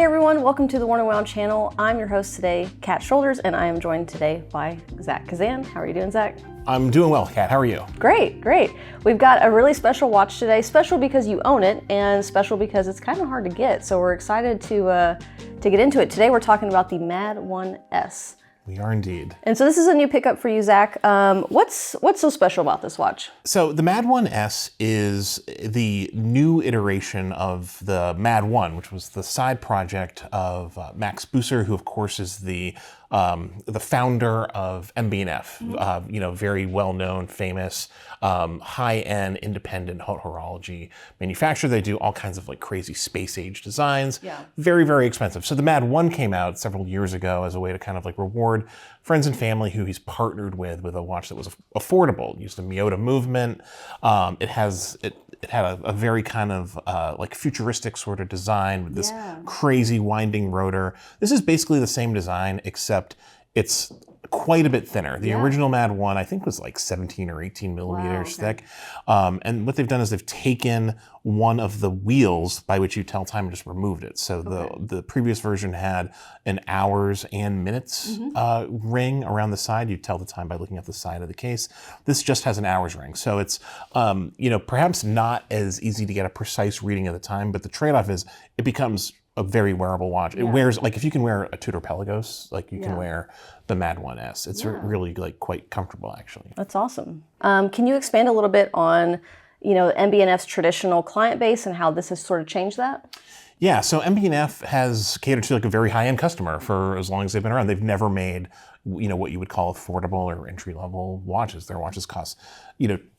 Hey everyone, welcome to the Worn and Wound channel. I'm your host today, Kat Shoulders, and I am joined today by Zach Kazan. How are you doing, Zach? I'm doing well, Kat. How are you? Great, great. We've got a really special watch today, special because you own it, and special because it's kind of hard to get. So we're excited to get into it. Today we're talking about the Mad 1S. We are indeed. And so this is a new pickup for you, Zach. What's so special about this watch? So the Mad 1S is the new iteration of the Mad 1, which was the side project of Max Busser, who of course is the founder of MB&F. Very well-known, famous, high-end, independent horology manufacturer. They do all kinds of like crazy space-age designs. Yeah. Very, very expensive. So the Mad 1 came out several years ago as a way to kind of like reward friends and family who he's partnered with a watch that was affordable. It used the Miyota movement. It had a very kind of like futuristic sort of design with this crazy winding rotor. This is basically the same design, except it's quite a bit thinner. The original Mad 1, I think, was like 17 or 18 millimeters thick. And what they've done is they've taken one of the wheels by which you tell time and just removed it. So the previous version had an hours and minutes ring around the side. You tell the time by looking at the side of the case. This just has an hours ring. So it's, perhaps not as easy to get a precise reading of the time, but the trade-off is it becomes a very wearable watch. It wears, like if you can wear a Tudor Pelagos, like you can wear the Mad 1S. It's really like quite comfortable actually. That's awesome. Can you expand a little bit on, MB&F's traditional client base and how this has sort of changed that? Yeah, so MB&F has catered to like a very high-end customer for as long as they've been around. They've never made, what you would call affordable or entry-level watches. Their watches cost,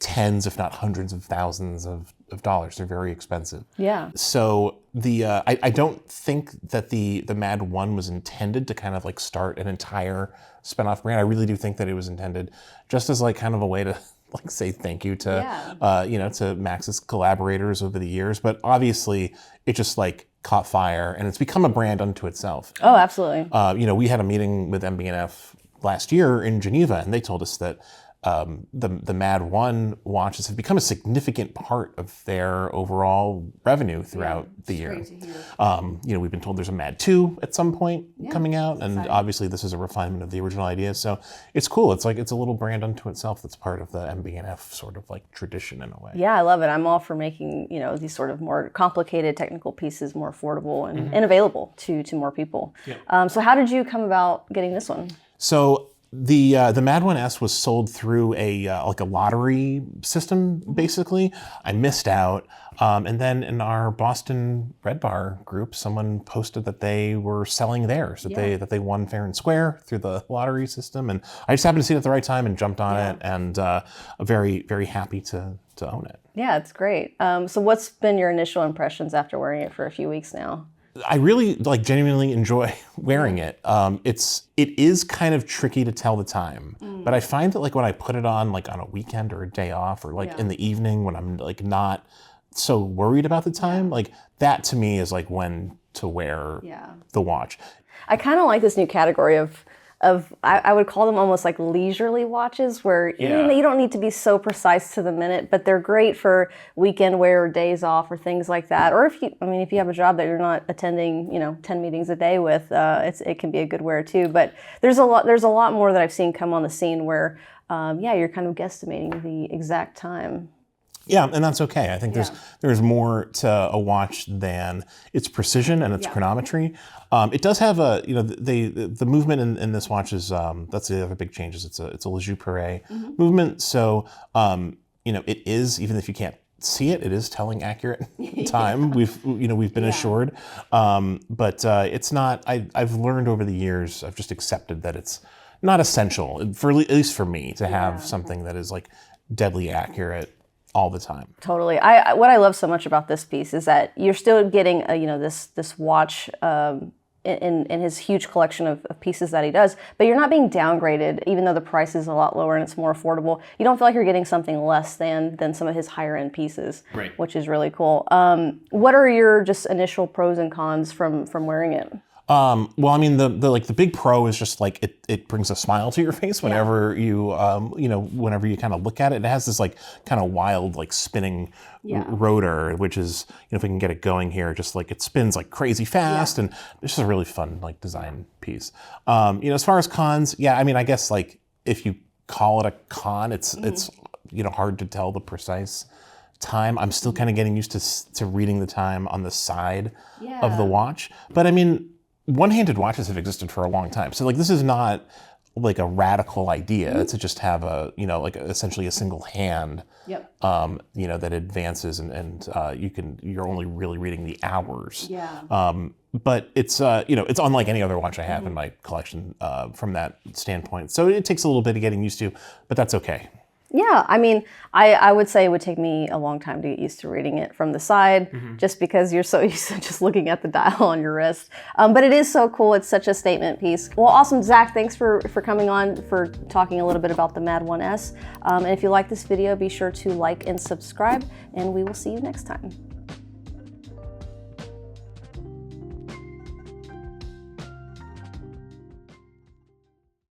tens, if not hundreds of thousands of dollars. They're very expensive. Yeah. So I don't think that the Mad 1 was intended to kind of like start an entire spin-off brand. I really do think that it was intended just as like kind of a way to like say thank you to to Max's collaborators over the years. But obviously it just like caught fire and it's become a brand unto itself. Oh, absolutely. We had a meeting with MB&F last year in Geneva, and they told us that the Mad 1 watches have become a significant part of their overall revenue throughout the year. Great to hear. We've been told there's a Mad 2 at some point coming out, and obviously this is a refinement of the original idea. So it's cool. It's like it's a little brand unto itself that's part of the MB&F sort of like tradition in a way. Yeah, I love it. I'm all for making these sort of more complicated technical pieces more affordable and available to more people. Yeah. So how did you come about getting this one? So the Mad 1S was sold through a lottery system, basically. I missed out. And then in our Boston Red Bar group, someone posted that they were selling theirs, that they won fair and square through the lottery system. And I just happened to see it at the right time and jumped on it, and very, very happy to own it. Yeah, it's great. So what's been your initial impressions after wearing it for a few weeks now? I really genuinely enjoy wearing it. It is kind of tricky to tell the time, but I find that when I put it on on a weekend or a day off or in the evening when I'm not so worried about the time, that to me is when to wear the watch. I kind of like this new category of I would call them almost like leisurely watches where you don't need to be so precise to the minute, but they're great for weekend wear or days off or things like that. Or if you have a job that you're not attending, 10 meetings a day with, it can be a good wear too. But there's a lot more that I've seen come on the scene where, you're kind of guesstimating the exact time. Yeah, and that's okay. I think there's more to a watch than its precision and its chronometry. It does have the movement in this watch is that's the other big change is it's a Le Joux Perret movement. So it is, even if you can't see it, it is telling accurate time. We've been assured, but it's not. I've learned over the years. I've just accepted that it's not essential at least for me to have something that is deadly accurate all the time. Totally. What I love so much about this piece is that you're still getting this watch in his huge collection of pieces that he does, but you're not being downgraded, even though the price is a lot lower and it's more affordable. You don't feel like you're getting something less than some of his higher end pieces, which is really cool. What are your just initial pros and cons from wearing it? Well, I mean, the like the big pro is just like it brings a smile to your face whenever you whenever you kind of look at it. It has this like kind of wild like spinning rotor, which is, if we can get it going here, just like it spins like crazy fast, and it's just a really fun like design piece. As far as cons, I mean, I guess like if you call it a con, it's hard to tell the precise time. I'm still kind of getting used to reading the time on the side of the watch. But I mean, one-handed watches have existed for a long time. So like this is not like a radical idea to just have a, like essentially a single hand, that advances and you're only really reading the hours. But it's, it's unlike any other watch I have in my collection from that standpoint. So it takes a little bit of getting used to, but that's okay. Yeah, I mean, I would say it would take me a long time to get used to reading it from the side, just because you're so used to just looking at the dial on your wrist. But it is so cool. It's such a statement piece. Well, awesome, Zach. Thanks for coming on, for talking a little bit about the Mad 1S. And if you like this video, be sure to like and subscribe, and we will see you next time.